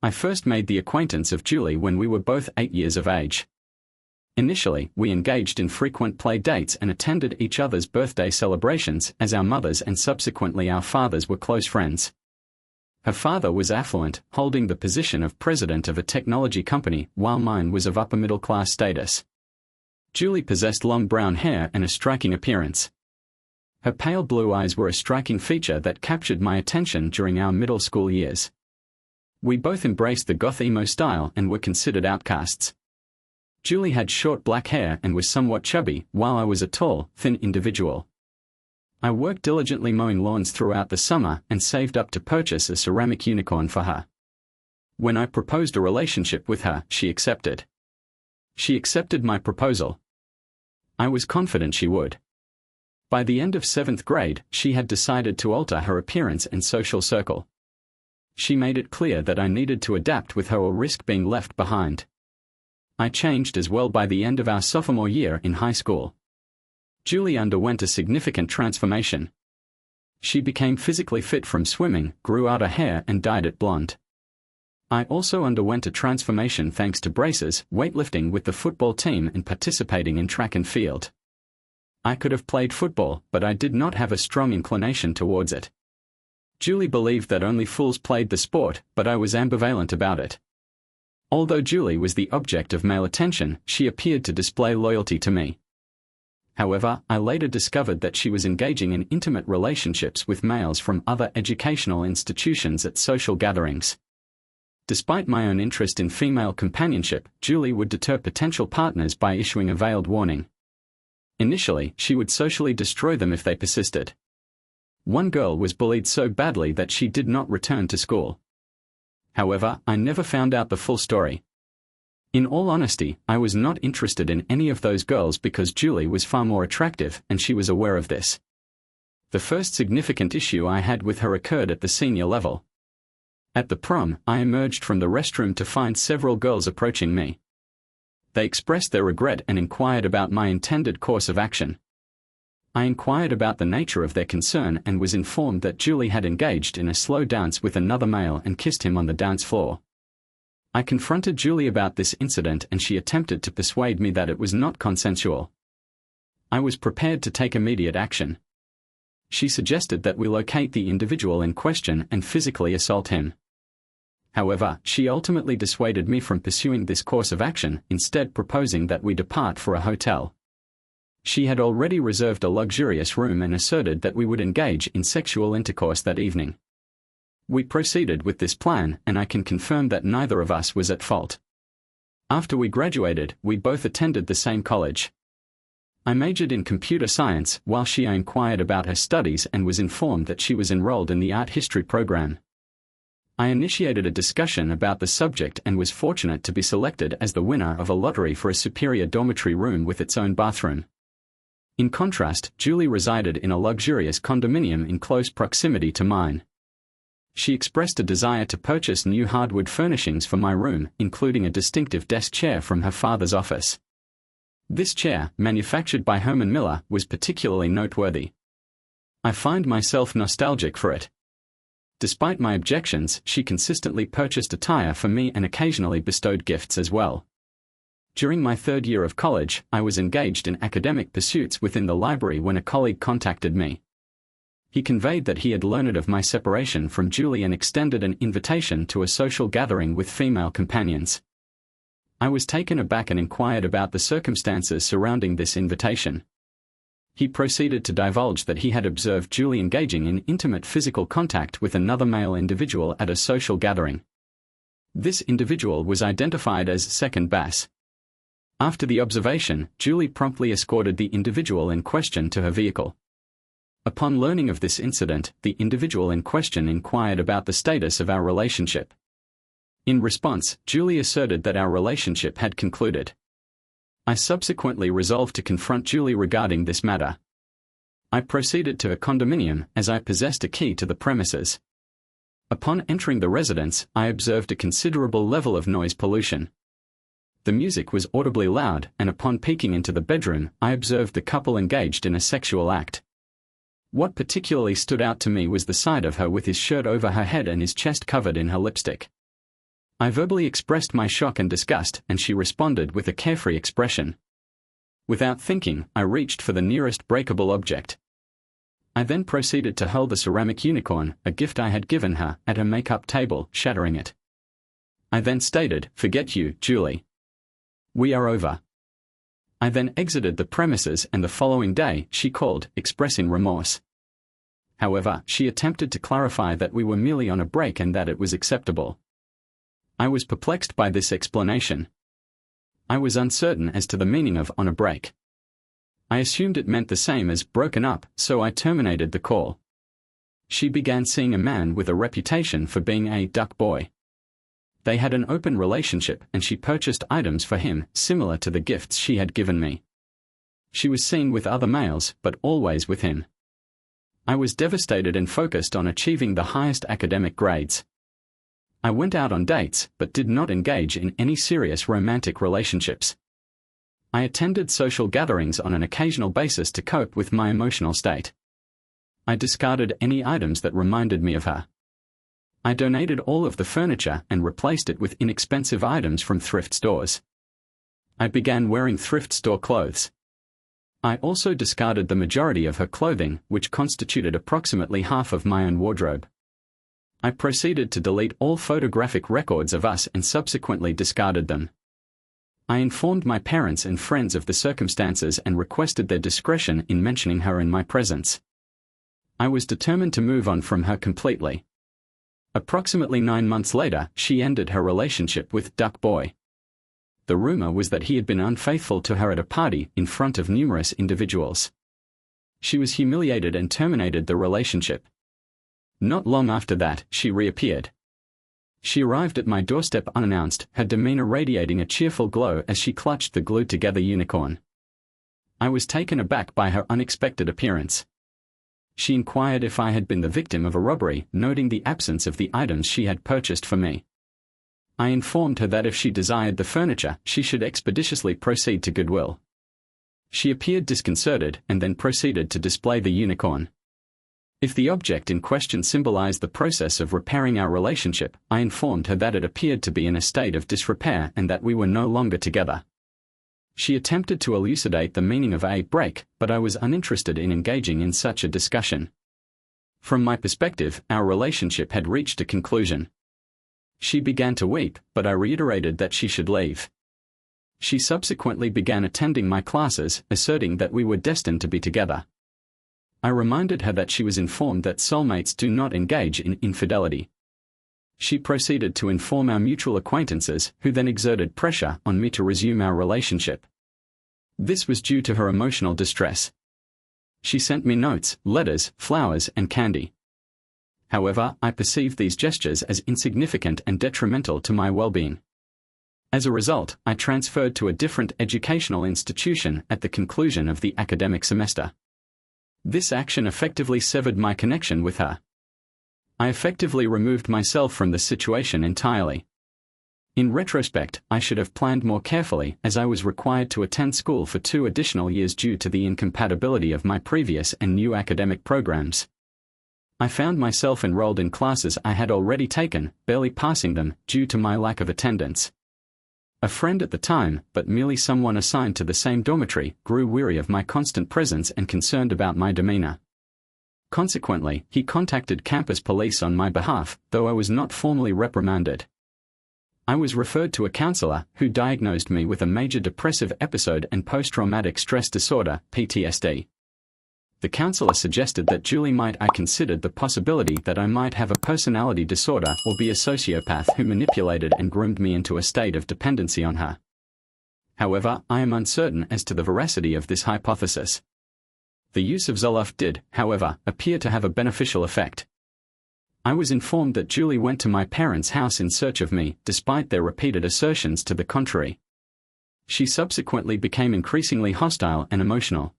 I first made the acquaintance of Julie when we were both 8 years of age. Initially, we engaged in frequent play dates and attended each other's birthday celebrations as our mothers and subsequently our fathers were close friends. Her father was affluent, holding the position of president of a technology company, while mine was of upper middle class status. Julie possessed long brown hair and a striking appearance. Her pale blue eyes were a striking feature that captured my attention during our middle school years. We both embraced the goth emo style and were considered outcasts. Julie had short black hair and was somewhat chubby, while I was a tall, thin individual. I worked diligently mowing lawns throughout the summer and saved up to purchase a ceramic unicorn for her. When I proposed a relationship with her, she accepted. She accepted my proposal. I was confident she would. By the end of 7th grade, she had decided to alter her appearance and social circle. She made it clear that I needed to adapt with her or risk being left behind. I changed as well by the end of our sophomore year in high school. Julie underwent a significant transformation. She became physically fit from swimming, grew out her hair and dyed it blonde. I also underwent a transformation thanks to braces, weightlifting with the football team and participating in track and field. I could have played football, but I did not have a strong inclination towards it. Julie believed that only fools played the sport, but I was ambivalent about it. Although Julie was the object of male attention, she appeared to display loyalty to me. However, I later discovered that she was engaging in intimate relationships with males from other educational institutions at social gatherings. Despite my own interest in female companionship, Julie would deter potential partners by issuing a veiled warning. Initially, she would socially destroy them if they persisted. One girl was bullied so badly that she did not return to school. However, I never found out the full story. In all honesty, I was not interested in any of those girls because Julie was far more attractive and she was aware of this. The first significant issue I had with her occurred at the senior level. At the prom, I emerged from the restroom to find several girls approaching me. They expressed their regret and inquired about my intended course of action. I inquired about the nature of their concern and was informed that Julie had engaged in a slow dance with another male and kissed him on the dance floor. I confronted Julie about this incident and she attempted to persuade me that it was not consensual. I was prepared to take immediate action. She suggested that we locate the individual in question and physically assault him. However, she ultimately dissuaded me from pursuing this course of action, instead proposing that we depart for a hotel. She had already reserved a luxurious room and asserted that we would engage in sexual intercourse that evening. We proceeded with this plan, and I can confirm that neither of us was at fault. After we graduated, we both attended the same college. I majored in computer science, while she inquired about her studies and was informed that she was enrolled in the art history program. I initiated a discussion about the subject and was fortunate to be selected as the winner of a lottery for a superior dormitory room with its own bathroom. In contrast, Julie resided in a luxurious condominium in close proximity to mine. She expressed a desire to purchase new hardwood furnishings for my room, including a distinctive desk chair from her father's office. This chair, manufactured by Herman Miller, was particularly noteworthy. I find myself nostalgic for it. Despite my objections, she consistently purchased attire for me and occasionally bestowed gifts as well. During my 3rd year of college, I was engaged in academic pursuits within the library when a colleague contacted me. He conveyed that he had learned of my separation from Julie and extended an invitation to a social gathering with female companions. I was taken aback and inquired about the circumstances surrounding this invitation. He proceeded to divulge that he had observed Julie engaging in intimate physical contact with another male individual at a social gathering. This individual was identified as Second Bass. After the observation, Julie promptly escorted the individual in question to her vehicle. Upon learning of this incident, the individual in question inquired about the status of our relationship. In response, Julie asserted that our relationship had concluded. I subsequently resolved to confront Julie regarding this matter. I proceeded to her condominium, as I possessed a key to the premises. Upon entering the residence, I observed a considerable level of noise pollution. The music was audibly loud, and upon peeking into the bedroom, I observed the couple engaged in a sexual act. What particularly stood out to me was the sight of her with his shirt over her head and his chest covered in her lipstick. I verbally expressed my shock and disgust, and she responded with a carefree expression. Without thinking, I reached for the nearest breakable object. I then proceeded to hurl the ceramic unicorn, a gift I had given her, at her makeup table, shattering it. I then stated, "Forget you, Julie. We are over." I then exited the premises, and the following day, she called, expressing remorse. However, she attempted to clarify that we were merely on a break and that it was acceptable. I was perplexed by this explanation. I was uncertain as to the meaning of "on a break." I assumed it meant the same as "broken up," so I terminated the call. She began seeing a man with a reputation for being a duck boy. They had an open relationship, and she purchased items for him similar to the gifts she had given me. She was seen with other males, but always with him. I was devastated and focused on achieving the highest academic grades. I went out on dates, but did not engage in any serious romantic relationships. I attended social gatherings on an occasional basis to cope with my emotional state. I discarded any items that reminded me of her. I donated all of the furniture and replaced it with inexpensive items from thrift stores. I began wearing thrift store clothes. I also discarded the majority of her clothing, which constituted approximately half of my own wardrobe. I proceeded to delete all photographic records of us and subsequently discarded them. I informed my parents and friends of the circumstances and requested their discretion in mentioning her in my presence. I was determined to move on from her completely. Approximately 9 months later, she ended her relationship with Duck Boy. The rumor was that he had been unfaithful to her at a party in front of numerous individuals. She was humiliated and terminated the relationship. Not long after that, she reappeared. She arrived at my doorstep unannounced, her demeanor radiating a cheerful glow as she clutched the glued-together unicorn. I was taken aback by her unexpected appearance. She inquired if I had been the victim of a robbery, noting the absence of the items she had purchased for me. I informed her that if she desired the furniture, she should expeditiously proceed to Goodwill. She appeared disconcerted and then proceeded to display the unicorn. If the object in question symbolized the process of repairing our relationship, I informed her that it appeared to be in a state of disrepair and that we were no longer together. She attempted to elucidate the meaning of a break, but I was uninterested in engaging in such a discussion. From my perspective, our relationship had reached a conclusion. She began to weep, but I reiterated that she should leave. She subsequently began attending my classes, asserting that we were destined to be together. I reminded her that she was informed that soulmates do not engage in infidelity. She proceeded to inform our mutual acquaintances, who then exerted pressure on me to resume our relationship. This was due to her emotional distress. She sent me notes, letters, flowers, and candy. However, I perceived these gestures as insignificant and detrimental to my well-being. As a result, I transferred to a different educational institution at the conclusion of the academic semester. This action effectively severed my connection with her. I effectively removed myself from the situation entirely. In retrospect, I should have planned more carefully, as I was required to attend school for 2 additional years due to the incompatibility of my previous and new academic programs. I found myself enrolled in classes I had already taken, barely passing them, due to my lack of attendance. A friend at the time, but merely someone assigned to the same dormitory, grew weary of my constant presence and concerned about my demeanor. Consequently, he contacted campus police on my behalf, though I was not formally reprimanded. I was referred to a counselor, who diagnosed me with a major depressive episode and post-traumatic stress disorder, PTSD. The counselor suggested that Julie might I considered the possibility that I might have a personality disorder or be a sociopath who manipulated and groomed me into a state of dependency on her. However, I am uncertain as to the veracity of this hypothesis. The use of Zoloft did, however, appear to have a beneficial effect. I was informed that Julie went to my parents' house in search of me, despite their repeated assertions to the contrary. She subsequently became increasingly hostile and emotional.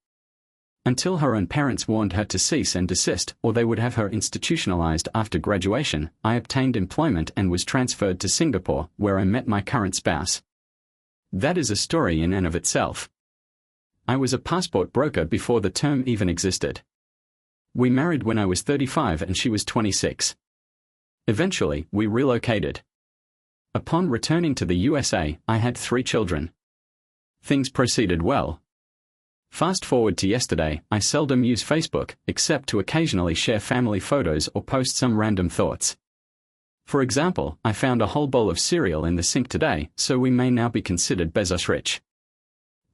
Until her own parents warned her to cease and desist, or they would have her institutionalized after graduation, I obtained employment and was transferred to Singapore, where I met my current spouse. That is a story in and of itself. I was a passport broker before the term even existed. We married when I was 35 and she was 26. Eventually, we relocated. Upon returning to the USA, I had 3 children. Things proceeded well. Fast forward to yesterday, I seldom use Facebook, except to occasionally share family photos or post some random thoughts. For example, I found a whole bowl of cereal in the sink today, so we may now be considered Bezos rich.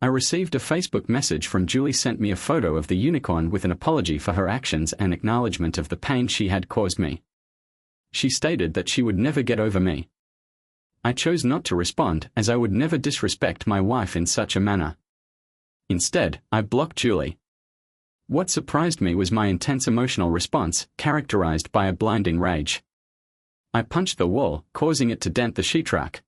I received a Facebook message from Julie sent me a photo of the unicorn with an apology for her actions and acknowledgement of the pain she had caused me. She stated that she would never get over me. I chose not to respond, as I would never disrespect my wife in such a manner. Instead, I blocked Julie. What surprised me was my intense emotional response, characterized by a blinding rage. I punched the wall, causing it to dent the sheetrock.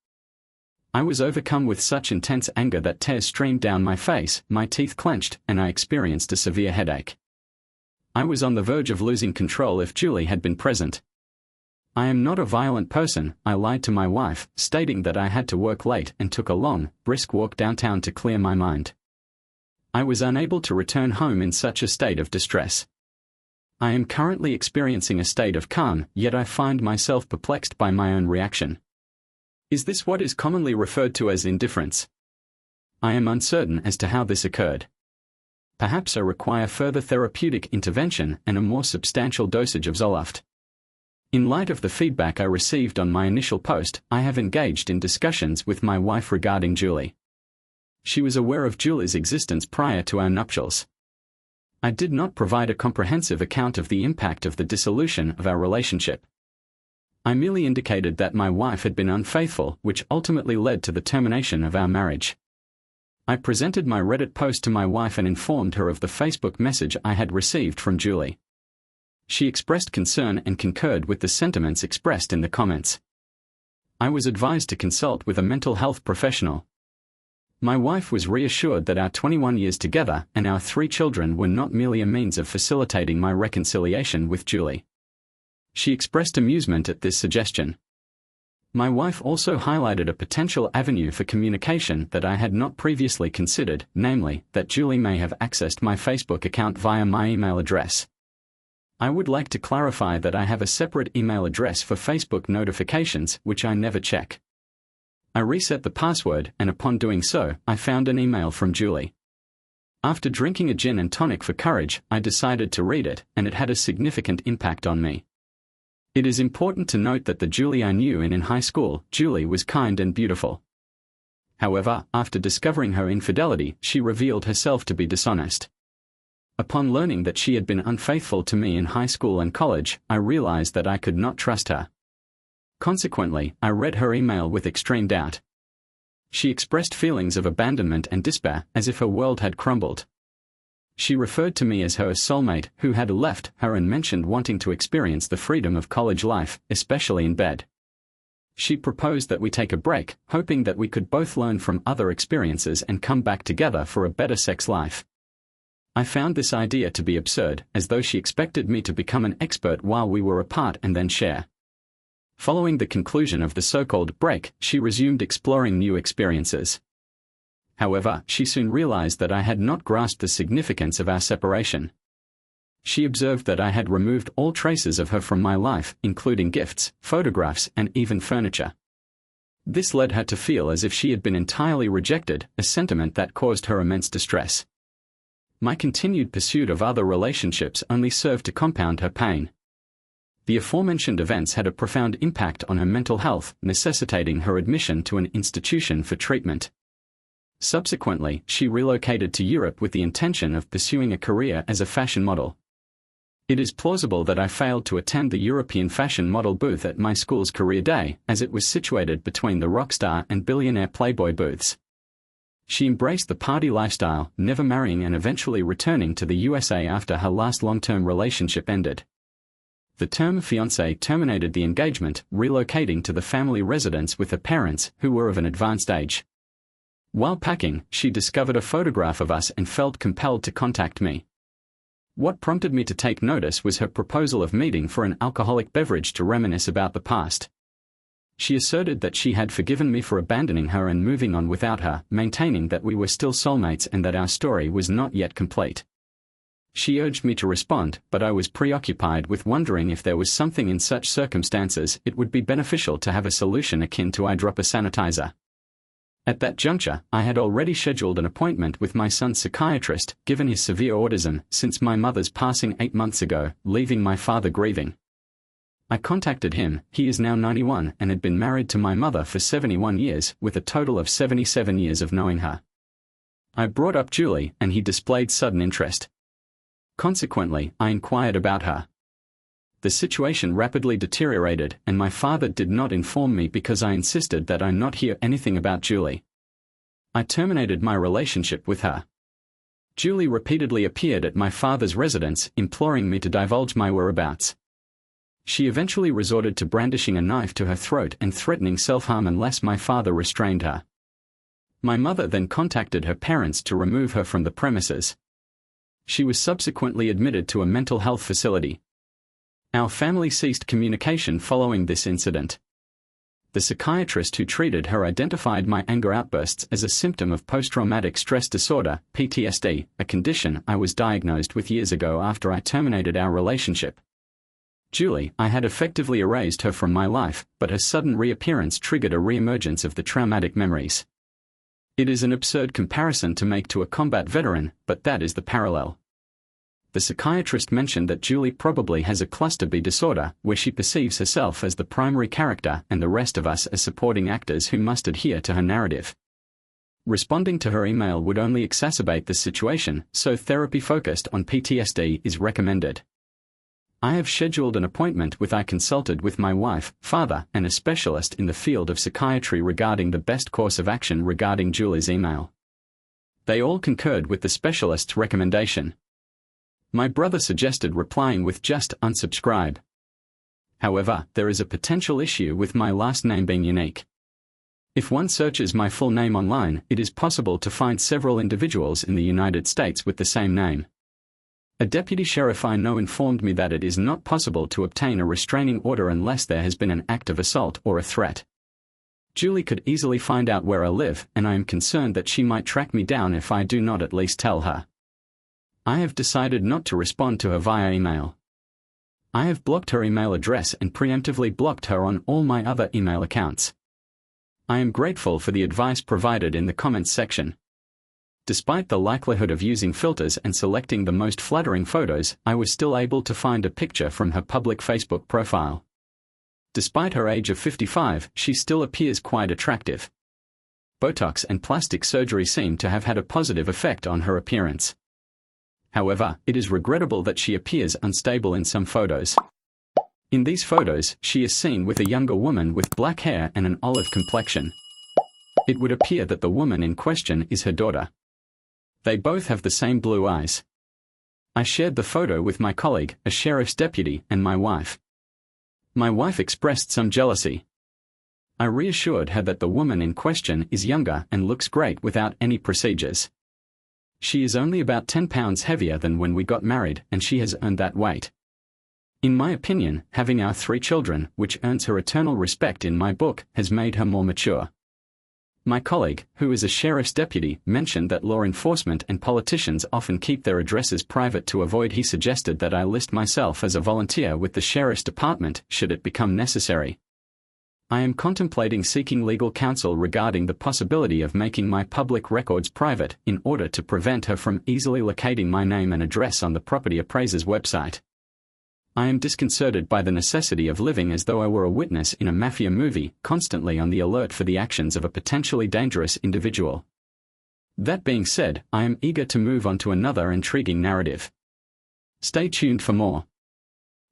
I was overcome with such intense anger that tears streamed down my face, my teeth clenched, and I experienced a severe headache. I was on the verge of losing control if Julie had been present. I am not a violent person, I lied to my wife, stating that I had to work late and took a long, brisk walk downtown to clear my mind. I was unable to return home in such a state of distress. I am currently experiencing a state of calm, yet I find myself perplexed by my own reaction. Is this what is commonly referred to as indifference? I am uncertain as to how this occurred. Perhaps I require further therapeutic intervention and a more substantial dosage of Zoloft. In light of the feedback I received on my initial post, I have engaged in discussions with my wife regarding Julie. She was aware of Julie's existence prior to our nuptials. I did not provide a comprehensive account of the impact of the dissolution of our relationship. I merely indicated that my wife had been unfaithful, which ultimately led to the termination of our marriage. I presented my Reddit post to my wife and informed her of the Facebook message I had received from Julie. She expressed concern and concurred with the sentiments expressed in the comments. I was advised to consult with a mental health professional. My wife was reassured that our 21 years together and our 3 children were not merely a means of facilitating my reconciliation with Julie. She expressed amusement at this suggestion. My wife also highlighted a potential avenue for communication that I had not previously considered, namely, that Julie may have accessed my Facebook account via my email address. I would like to clarify that I have a separate email address for Facebook notifications, which I never check. I reset the password, and upon doing so, I found an email from Julie. After drinking a gin and tonic for courage, I decided to read it, and it had a significant impact on me. It is important to note that the Julie I knew in high school, Julie was kind and beautiful. However, after discovering her infidelity, she revealed herself to be dishonest. Upon learning that she had been unfaithful to me in high school and college, I realized that I could not trust her. Consequently, I read her email with extreme doubt. She expressed feelings of abandonment and despair, as if her world had crumbled. She referred to me as her soulmate, who had left her, and mentioned wanting to experience the freedom of college life, especially in bed. She proposed that we take a break, hoping that we could both learn from other experiences and come back together for a better sex life. I found this idea to be absurd, as though she expected me to become an expert while we were apart and then share. Following the conclusion of the so-called break, she resumed exploring new experiences. However, she soon realized that I had not grasped the significance of our separation. She observed that I had removed all traces of her from my life, including gifts, photographs, and even furniture. This led her to feel as if she had been entirely rejected, a sentiment that caused her immense distress. My continued pursuit of other relationships only served to compound her pain. The aforementioned events had a profound impact on her mental health, necessitating her admission to an institution for treatment. Subsequently, she relocated to Europe with the intention of pursuing a career as a fashion model. It is plausible that I failed to attend the European fashion model booth at my school's career day, as it was situated between the rockstar and billionaire Playboy booths. She embraced the party lifestyle, never marrying and eventually returning to the USA after her last long-term relationship ended. The term fiancé terminated the engagement, relocating to the family residence with her parents, who were of an advanced age. While packing, she discovered a photograph of us and felt compelled to contact me. What prompted me to take notice was her proposal of meeting for an alcoholic beverage to reminisce about the past. She asserted that she had forgiven me for abandoning her and moving on without her, maintaining that we were still soulmates and that our story was not yet complete. She urged me to respond, but I was preoccupied with wondering if there was something in such circumstances it would be beneficial to have a solution akin to eyedropper sanitizer. At that juncture, I had already scheduled an appointment with my son's psychiatrist, given his severe autism, since my mother's passing 8 months ago, leaving my father grieving. I contacted him. He is now 91 and had been married to my mother for 71 years, with a total of 77 years of knowing her. I brought up Julie, and he displayed sudden interest. Consequently, I inquired about her. The situation rapidly deteriorated, and my father did not inform me because I insisted that I not hear anything about Julie. I terminated my relationship with her. Julie repeatedly appeared at my father's residence, imploring me to divulge my whereabouts. She eventually resorted to brandishing a knife to her throat and threatening self-harm unless my father restrained her. My mother then contacted her parents to remove her from the premises. She was subsequently admitted to a mental health facility. Our family ceased communication following this incident. The psychiatrist who treated her identified my anger outbursts as a symptom of post-traumatic stress disorder, PTSD, a condition I was diagnosed with years ago after I terminated our relationship. Julie, I had effectively erased her from my life, but her sudden reappearance triggered a re-emergence of the traumatic memories. It is an absurd comparison to make to a combat veteran, but that is the parallel. The psychiatrist mentioned that Julie probably has a cluster B disorder, where she perceives herself as the primary character and the rest of us as supporting actors who must adhere to her narrative. Responding to her email would only exacerbate the situation, so therapy focused on PTSD is recommended. I have scheduled an appointment I consulted with my wife, father, and a specialist in the field of psychiatry regarding the best course of action regarding Julie's email. They all concurred with the specialist's recommendation. My brother suggested replying with just unsubscribe. However, there is a potential issue with my last name being unique. If one searches my full name online, it is possible to find several individuals in the United States with the same name. A deputy sheriff I know informed me that it is not possible to obtain a restraining order unless there has been an act of assault or a threat. Julie could easily find out where I live, and I am concerned that she might track me down if I do not at least tell her. I have decided not to respond to her via email. I have blocked her email address and preemptively blocked her on all my other email accounts. I am grateful for the advice provided in the comments section. Despite the likelihood of using filters and selecting the most flattering photos, I was still able to find a picture from her public Facebook profile. Despite her age of 55, she still appears quite attractive. Botox and plastic surgery seem to have had a positive effect on her appearance. However, it is regrettable that she appears unstable in some photos. In these photos, she is seen with a younger woman with black hair and an olive complexion. It would appear that the woman in question is her daughter. They both have the same blue eyes. I shared the photo with my colleague, a sheriff's deputy, and my wife. My wife expressed some jealousy. I reassured her that the woman in question is younger and looks great without any procedures. She is only about 10 pounds heavier than when we got married, and she has earned that weight. In my opinion, having our 3 children, which earns her eternal respect in my book, has made her more mature. My colleague, who is a sheriff's deputy, mentioned that law enforcement and politicians often keep their addresses private to avoid. He suggested that I list myself as a volunteer with the sheriff's department, should it become necessary. I am contemplating seeking legal counsel regarding the possibility of making my public records private, in order to prevent her from easily locating my name and address on the property appraiser's website. I am disconcerted by the necessity of living as though I were a witness in a mafia movie, constantly on the alert for the actions of a potentially dangerous individual. That being said, I am eager to move on to another intriguing narrative. Stay tuned for more.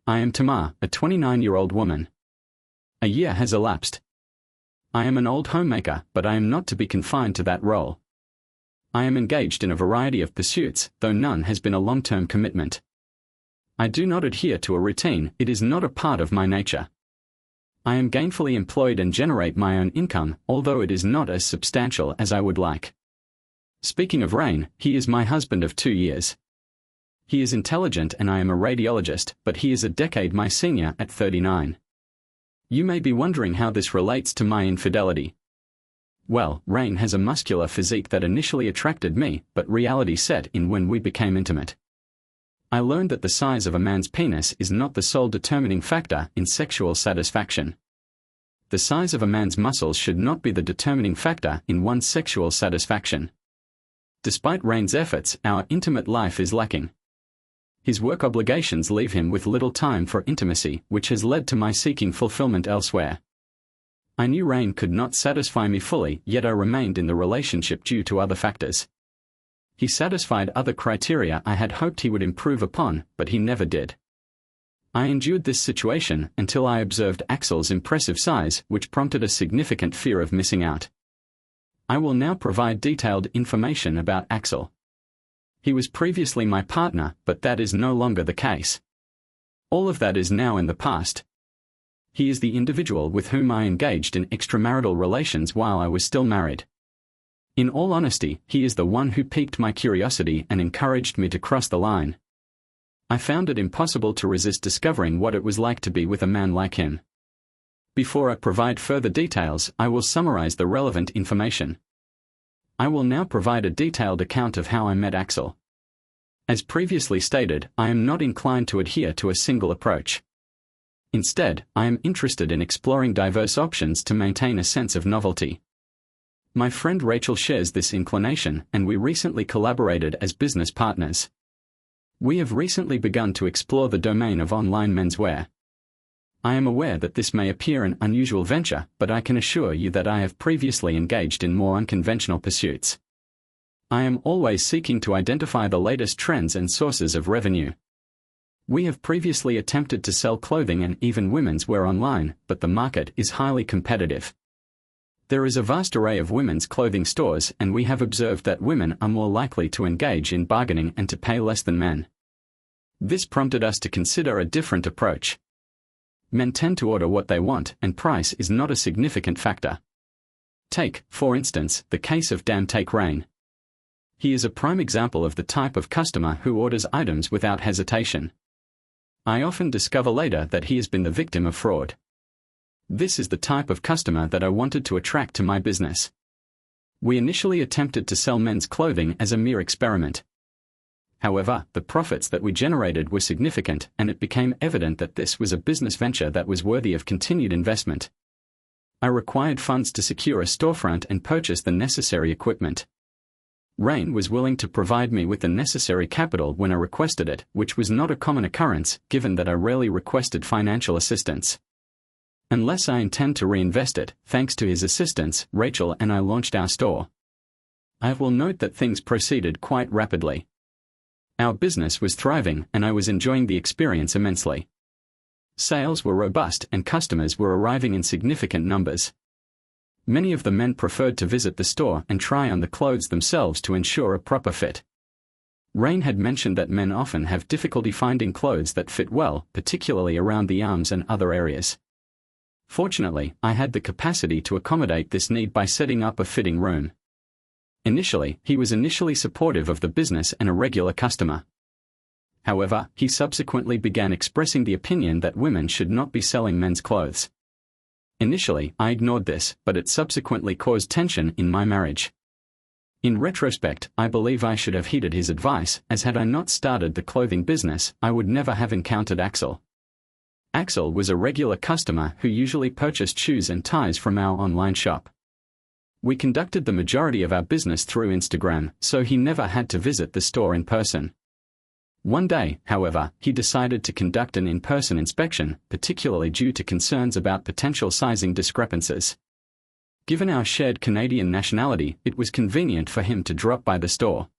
I am Tamar, a 29-year-old woman. A year has elapsed. I am an old homemaker, but I am not to be confined to that role. I am engaged in a variety of pursuits, though none has been a long-term commitment. I do not adhere to a routine, it is not a part of my nature. I am gainfully employed and generate my own income, although it is not as substantial as I would like. Speaking of Rain, he is my husband of 2 years. He is intelligent and I am a radiologist, but he is a decade my senior at 39. You may be wondering how this relates to my infidelity. Well, Rain has a muscular physique that initially attracted me, but reality set in when we became intimate. I learned that the size of a man's penis is not the sole determining factor in sexual satisfaction. The size of a man's muscles should not be the determining factor in one's sexual satisfaction. Despite Rain's efforts, our intimate life is lacking. His work obligations leave him with little time for intimacy, which has led to my seeking fulfillment elsewhere. I knew Rain could not satisfy me fully, yet I remained in the relationship due to other factors. He satisfied other criteria I had hoped he would improve upon, but he never did. I endured this situation until I observed Axel's impressive size, which prompted a significant fear of missing out. I will now provide detailed information about Axel. He was previously my partner, but that is no longer the case. All of that is now in the past. He is the individual with whom I engaged in extramarital relations while I was still married. In all honesty, he is the one who piqued my curiosity and encouraged me to cross the line. I found it impossible to resist discovering what it was like to be with a man like him. Before I provide further details, I will summarize the relevant information. I will now provide a detailed account of how I met Axel. As previously stated, I am not inclined to adhere to a single approach. Instead, I am interested in exploring diverse options to maintain a sense of novelty. My friend Rachel shares this inclination, and we recently collaborated as business partners. We have recently begun to explore the domain of online menswear. I am aware that this may appear an unusual venture, but I can assure you that I have previously engaged in more unconventional pursuits. I am always seeking to identify the latest trends and sources of revenue. We have previously attempted to sell clothing and even women's wear online, but the market is highly competitive. There is a vast array of women's clothing stores, and we have observed that women are more likely to engage in bargaining and to pay less than men. This prompted us to consider a different approach. Men tend to order what they want, and price is not a significant factor. Take, for instance, the case of Take Rain. He is a prime example of the type of customer who orders items without hesitation. I often discover later that he has been the victim of fraud. This is the type of customer that I wanted to attract to my business. We initially attempted to sell men's clothing as a mere experiment. However, the profits that we generated were significant, and it became evident that this was a business venture that was worthy of continued investment. I required funds to secure a storefront and purchase the necessary equipment. Rain was willing to provide me with the necessary capital when I requested it, which was not a common occurrence, given that I rarely requested financial assistance. Unless I intend to reinvest it, thanks to his assistance, Rachel and I launched our store. I will note that things proceeded quite rapidly. Our business was thriving, and I was enjoying the experience immensely. Sales were robust and customers were arriving in significant numbers. Many of the men preferred to visit the store and try on the clothes themselves to ensure a proper fit. Rain had mentioned that men often have difficulty finding clothes that fit well, particularly around the arms and other areas. Fortunately, I had the capacity to accommodate this need by setting up a fitting room. Initially, he was supportive of the business and a regular customer. However, he subsequently began expressing the opinion that women should not be selling men's clothes. Initially, I ignored this, but it subsequently caused tension in my marriage. In retrospect, I believe I should have heeded his advice, as had I not started the clothing business, I would never have encountered Axel. Axel was a regular customer who usually purchased shoes and ties from our online shop. We conducted the majority of our business through Instagram, so he never had to visit the store in person. One day, however, he decided to conduct an in-person inspection, particularly due to concerns about potential sizing discrepancies. Given our shared Canadian nationality, it was convenient for him to drop by the store.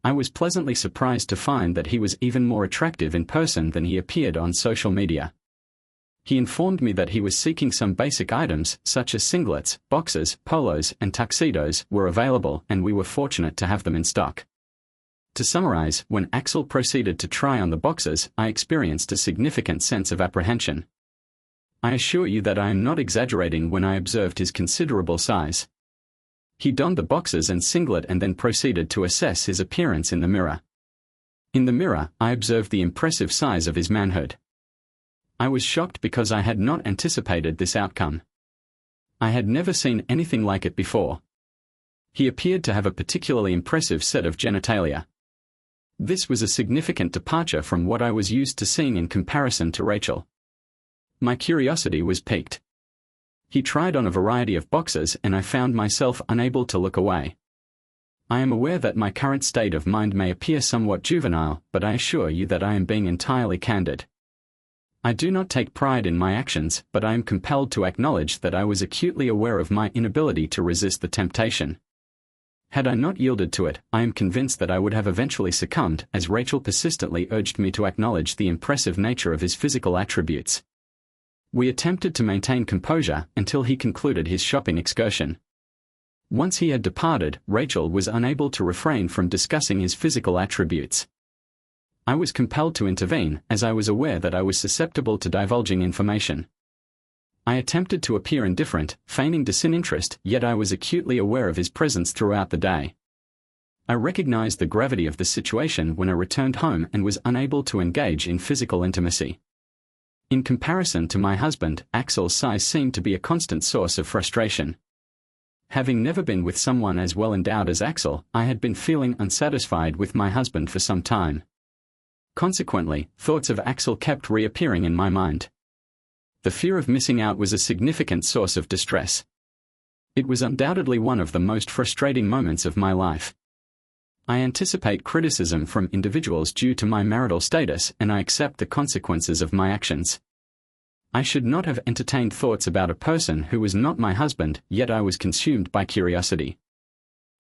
I was pleasantly surprised to find that he was even more attractive in person than he appeared on social media. He informed me that he was seeking some basic items, such as singlets, boxers, polos, and tuxedos, were available, and we were fortunate to have them in stock. To summarize, when Axel proceeded to try on the boxers, I experienced a significant sense of apprehension. I assure you that I am not exaggerating when I observed his considerable size. He donned the boxers and singlet and then proceeded to assess his appearance in the mirror. In the mirror, I observed the impressive size of his manhood. I was shocked because I had not anticipated this outcome. I had never seen anything like it before. He appeared to have a particularly impressive set of genitalia. This was a significant departure from what I was used to seeing in comparison to Rachel. My curiosity was piqued. He tried on a variety of boxes and I found myself unable to look away. I am aware that my current state of mind may appear somewhat juvenile, but I assure you that I am being entirely candid. I do not take pride in my actions, but I am compelled to acknowledge that I was acutely aware of my inability to resist the temptation. Had I not yielded to it, I am convinced that I would have eventually succumbed, as Rachel persistently urged me to acknowledge the impressive nature of his physical attributes. We attempted to maintain composure until he concluded his shopping excursion. Once he had departed, Rachel was unable to refrain from discussing his physical attributes. I was compelled to intervene, as I was aware that I was susceptible to divulging information. I attempted to appear indifferent, feigning disinterest, yet I was acutely aware of his presence throughout the day. I recognized the gravity of the situation when I returned home and was unable to engage in physical intimacy. In comparison to my husband, Axel's size seemed to be a constant source of frustration. Having never been with someone as well endowed as Axel, I had been feeling unsatisfied with my husband for some time. Consequently, thoughts of Axel kept reappearing in my mind. The fear of missing out was a significant source of distress. It was undoubtedly one of the most frustrating moments of my life. I anticipate criticism from individuals due to my marital status, and I accept the consequences of my actions. I should not have entertained thoughts about a person who was not my husband, yet I was consumed by curiosity.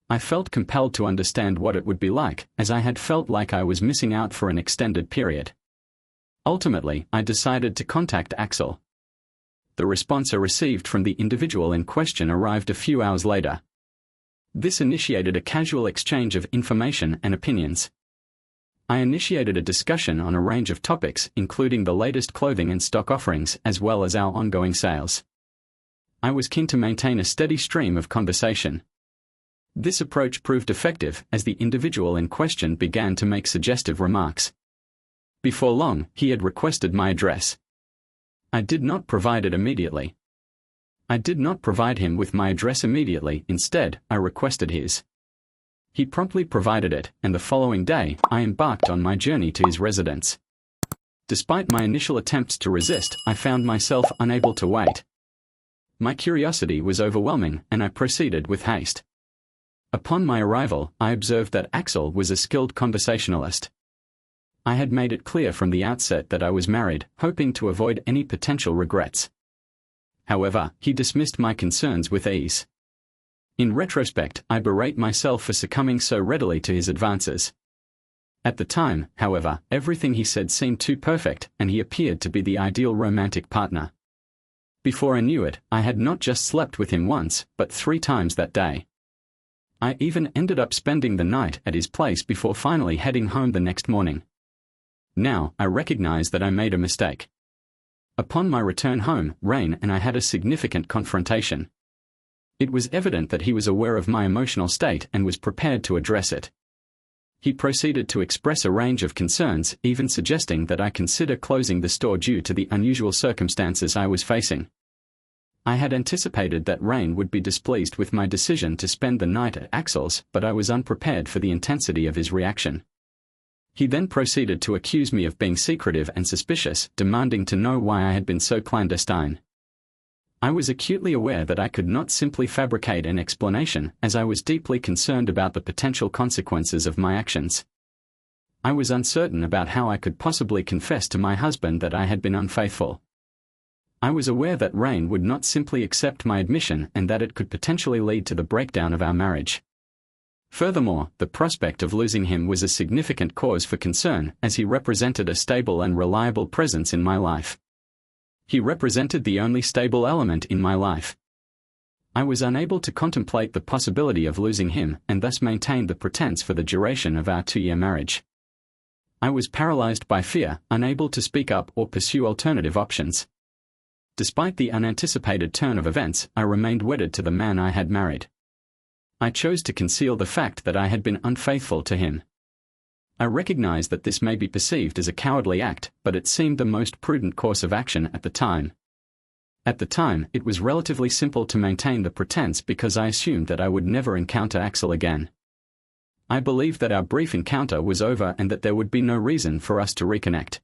I felt compelled to understand what it would be like, as I had felt like I was missing out for an extended period. Ultimately, I decided to contact Axel. The response I received from the individual in question arrived a few hours later. This initiated a casual exchange of information and opinions. I initiated a discussion on a range of topics, including the latest clothing and stock offerings, as well as our ongoing sales. I was keen to maintain a steady stream of conversation. This approach proved effective, as the individual in question began to make suggestive remarks. Before long, he had requested my address. I did not provide it immediately. I did not provide him with my address immediately, instead, I requested his. He promptly provided it, and the following day, I embarked on my journey to his residence. Despite my initial attempts to resist, I found myself unable to wait. My curiosity was overwhelming, and I proceeded with haste. Upon my arrival, I observed that Axel was a skilled conversationalist. I had made it clear from the outset that I was married, hoping to avoid any potential regrets. However, he dismissed my concerns with ease. In retrospect, I berate myself for succumbing so readily to his advances. At the time, however, everything he said seemed too perfect, and he appeared to be the ideal romantic partner. Before I knew it, I had not just slept with him once, but 3 times that day. I even ended up spending the night at his place before finally heading home the next morning. Now, I recognize that I made a mistake. Upon my return home, Rain and I had a significant confrontation. It was evident that he was aware of my emotional state and was prepared to address it. He proceeded to express a range of concerns, even suggesting that I consider closing the store due to the unusual circumstances I was facing. I had anticipated that Rain would be displeased with my decision to spend the night at Axel's, but I was unprepared for the intensity of his reaction. He then proceeded to accuse me of being secretive and suspicious, demanding to know why I had been so clandestine. I was acutely aware that I could not simply fabricate an explanation, as I was deeply concerned about the potential consequences of my actions. I was uncertain about how I could possibly confess to my husband that I had been unfaithful. I was aware that Rain would not simply accept my admission and that it could potentially lead to the breakdown of our marriage. Furthermore, the prospect of losing him was a significant cause for concern, as he represented a stable and reliable presence in my life. He represented the only stable element in my life. I was unable to contemplate the possibility of losing him, and thus maintained the pretense for the duration of our 2-year marriage. I was paralyzed by fear, unable to speak up or pursue alternative options. Despite the unanticipated turn of events, I remained wedded to the man I had married. I chose to conceal the fact that I had been unfaithful to him. I recognize that this may be perceived as a cowardly act, but it seemed the most prudent course of action at the time. At the time, it was relatively simple to maintain the pretense because I assumed that I would never encounter Axel again. I believed that our brief encounter was over and that there would be no reason for us to reconnect.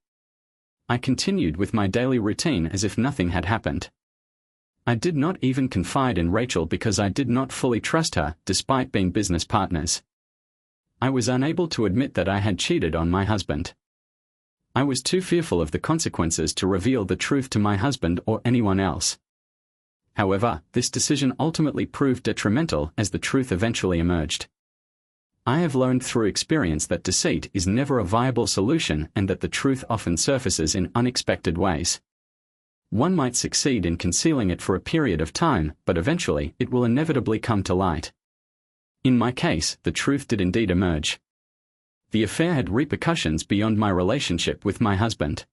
I continued with my daily routine as if nothing had happened. I did not even confide in Rachel because I did not fully trust her, despite being business partners. I was unable to admit that I had cheated on my husband. I was too fearful of the consequences to reveal the truth to my husband or anyone else. However, this decision ultimately proved detrimental as the truth eventually emerged. I have learned through experience that deceit is never a viable solution and that the truth often surfaces in unexpected ways. One might succeed in concealing it for a period of time, but eventually it will inevitably come to light. In my case, the truth did indeed emerge. The affair had repercussions beyond my relationship with my husband.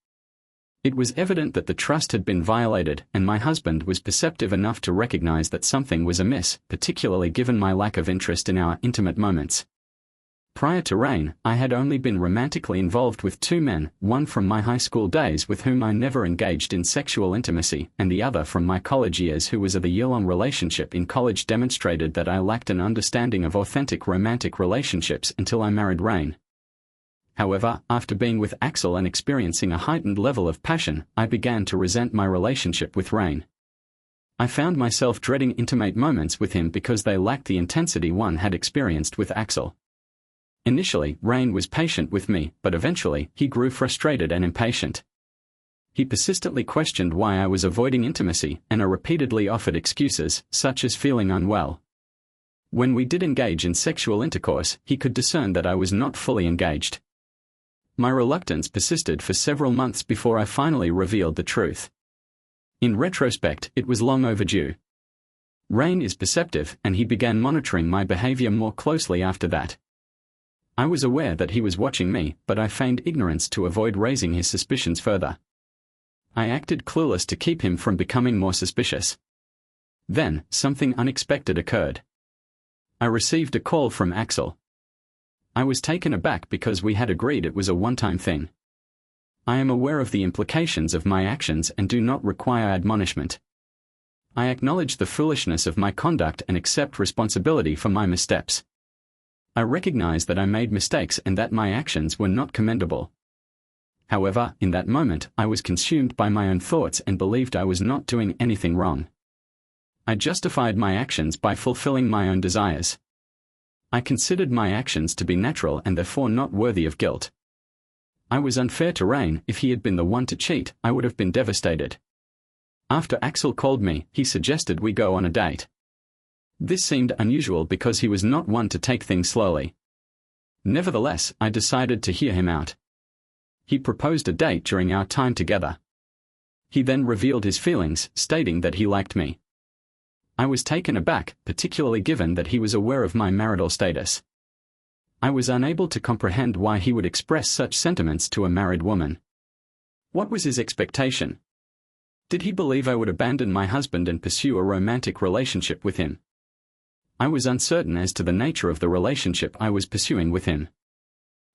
It was evident that the trust had been violated, and my husband was perceptive enough to recognize that something was amiss, particularly given my lack of interest in our intimate moments. Prior to Rain, I had only been romantically involved with two men, one from my high school days with whom I never engaged in sexual intimacy, and the other from my college years who was a year-long relationship in college demonstrated that I lacked an understanding of authentic romantic relationships until I married Rain. However, after being with Axel and experiencing a heightened level of passion, I began to resent my relationship with Rain. I found myself dreading intimate moments with him because they lacked the intensity one had experienced with Axel. Initially, Rain was patient with me, but eventually, he grew frustrated and impatient. He persistently questioned why I was avoiding intimacy, and I repeatedly offered excuses, such as feeling unwell. When we did engage in sexual intercourse, he could discern that I was not fully engaged. My reluctance persisted for several months before I finally revealed the truth. In retrospect, it was long overdue. Rain is perceptive, and he began monitoring my behavior more closely after that. I was aware that he was watching me, but I feigned ignorance to avoid raising his suspicions further. I acted clueless to keep him from becoming more suspicious. Then, something unexpected occurred. I received a call from Axel. I was taken aback because we had agreed it was a one-time thing. I am aware of the implications of my actions and do not require admonishment. I acknowledge the foolishness of my conduct and accept responsibility for my missteps. I recognize that I made mistakes and that my actions were not commendable. However, in that moment, I was consumed by my own thoughts and believed I was not doing anything wrong. I justified my actions by fulfilling my own desires. I considered my actions to be natural and therefore not worthy of guilt. I was unfair to Rain. If he had been the one to cheat, I would have been devastated. After Axel called me, he suggested we go on a date. This seemed unusual because he was not one to take things slowly. Nevertheless, I decided to hear him out. He proposed a date during our time together. He then revealed his feelings, stating that he liked me. I was taken aback, particularly given that he was aware of my marital status. I was unable to comprehend why he would express such sentiments to a married woman. What was his expectation? Did he believe I would abandon my husband and pursue a romantic relationship with him? I was uncertain as to the nature of the relationship I was pursuing with him.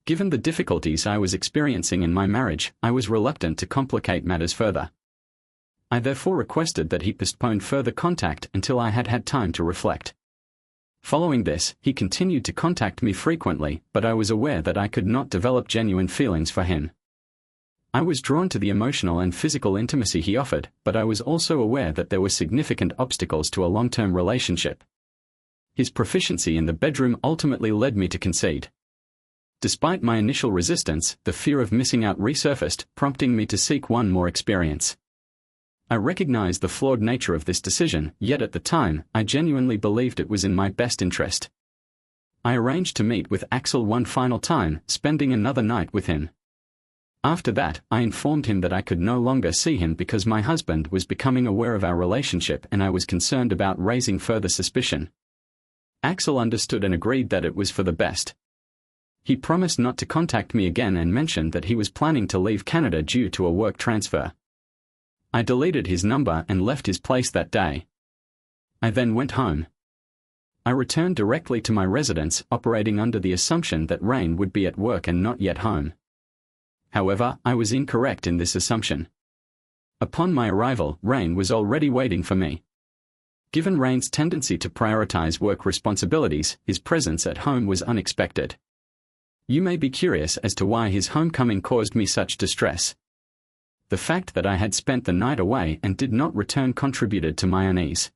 Given the difficulties I was experiencing in my marriage, I was reluctant to complicate matters further. I therefore requested that he postpone further contact until I had had time to reflect. Following this, he continued to contact me frequently, but I was aware that I could not develop genuine feelings for him. I was drawn to the emotional and physical intimacy he offered, but I was also aware that there were significant obstacles to a long-term relationship. His proficiency in the bedroom ultimately led me to concede. Despite my initial resistance, the fear of missing out resurfaced, prompting me to seek one more experience. I recognized the flawed nature of this decision, yet at the time, I genuinely believed it was in my best interest. I arranged to meet with Axel one final time, spending another night with him. After that, I informed him that I could no longer see him because my husband was becoming aware of our relationship and I was concerned about raising further suspicion. Axel understood and agreed that it was for the best. He promised not to contact me again and mentioned that he was planning to leave Canada due to a work transfer. I deleted his number and left his place that day. I then went home. I returned directly to my residence, operating under the assumption that Rain would be at work and not yet home. However, I was incorrect in this assumption. Upon my arrival, Rain was already waiting for me. Given Rain's tendency to prioritize work responsibilities, his presence at home was unexpected. You may be curious as to why his homecoming caused me such distress. The fact that I had spent the night away and did not return contributed to my unease.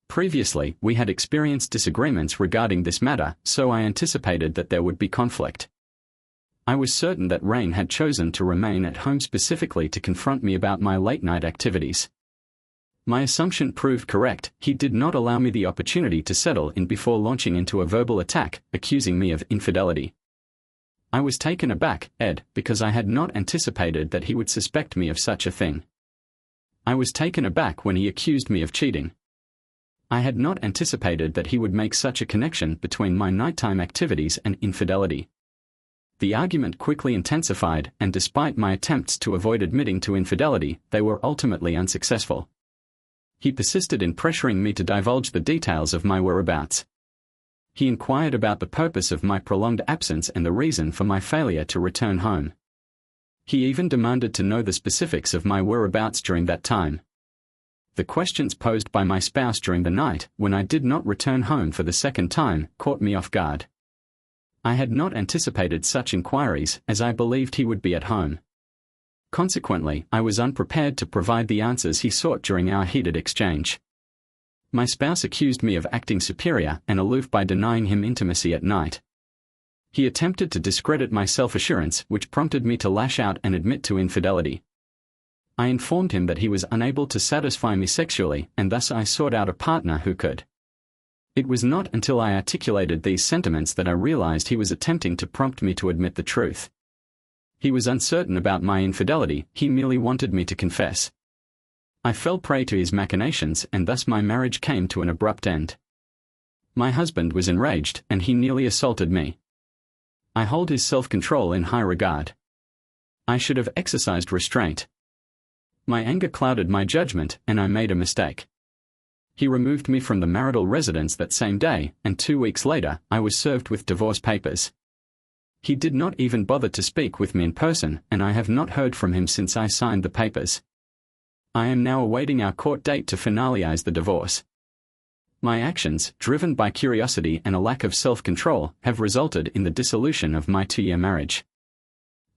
Previously, we had experienced disagreements regarding this matter, so I anticipated that there would be conflict. I was certain that Rain had chosen to remain at home specifically to confront me about my late-night activities. My assumption proved correct. He did not allow me the opportunity to settle in before launching into a verbal attack, accusing me of infidelity. I was taken aback, Ed, because I had not anticipated that he would suspect me of such a thing. I was taken aback when he accused me of cheating. I had not anticipated that he would make such a connection between my nighttime activities and infidelity. The argument quickly intensified, and despite my attempts to avoid admitting to infidelity, they were ultimately unsuccessful. He persisted in pressuring me to divulge the details of my whereabouts. He inquired about the purpose of my prolonged absence and the reason for my failure to return home. He even demanded to know the specifics of my whereabouts during that time. The questions posed by my spouse during the night, when I did not return home for the second time, caught me off guard. I had not anticipated such inquiries, as I believed he would be at home. Consequently, I was unprepared to provide the answers he sought during our heated exchange. My spouse accused me of acting superior and aloof by denying him intimacy at night. He attempted to discredit my self-assurance, which prompted me to lash out and admit to infidelity. I informed him that he was unable to satisfy me sexually, and thus I sought out a partner who could. It was not until I articulated these sentiments that I realized he was attempting to prompt me to admit the truth. He was uncertain about my infidelity, he merely wanted me to confess. I fell prey to his machinations, and thus my marriage came to an abrupt end. My husband was enraged, and he nearly assaulted me. I hold his self-control in high regard. I should have exercised restraint. My anger clouded my judgment, and I made a mistake. He removed me from the marital residence that same day, and 2 weeks later, I was served with divorce papers. He did not even bother to speak with me in person, and I have not heard from him since I signed the papers. I am now awaiting our court date to finalize the divorce. My actions, driven by curiosity and a lack of self-control, have resulted in the dissolution of my 2-year marriage.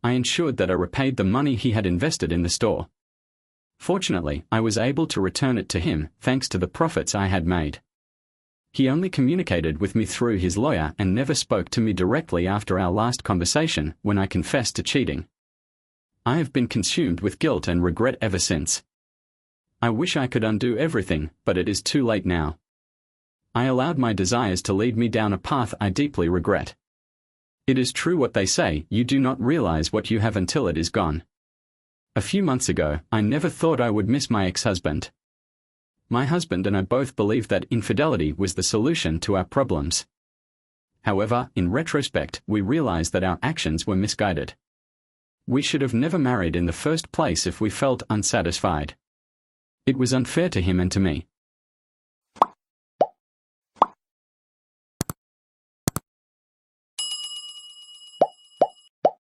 I ensured that I repaid the money he had invested in the store. Fortunately, I was able to return it to him, thanks to the profits I had made. He only communicated with me through his lawyer and never spoke to me directly after our last conversation, when I confessed to cheating. I have been consumed with guilt and regret ever since. I wish I could undo everything, but it is too late now. I allowed my desires to lead me down a path I deeply regret. It is true what they say, you do not realize what you have until it is gone. A few months ago, I never thought I would miss my ex-husband. My husband and I both believed that infidelity was the solution to our problems. However, in retrospect, we realized that our actions were misguided. We should have never married in the first place if we felt unsatisfied. It was unfair to him and to me.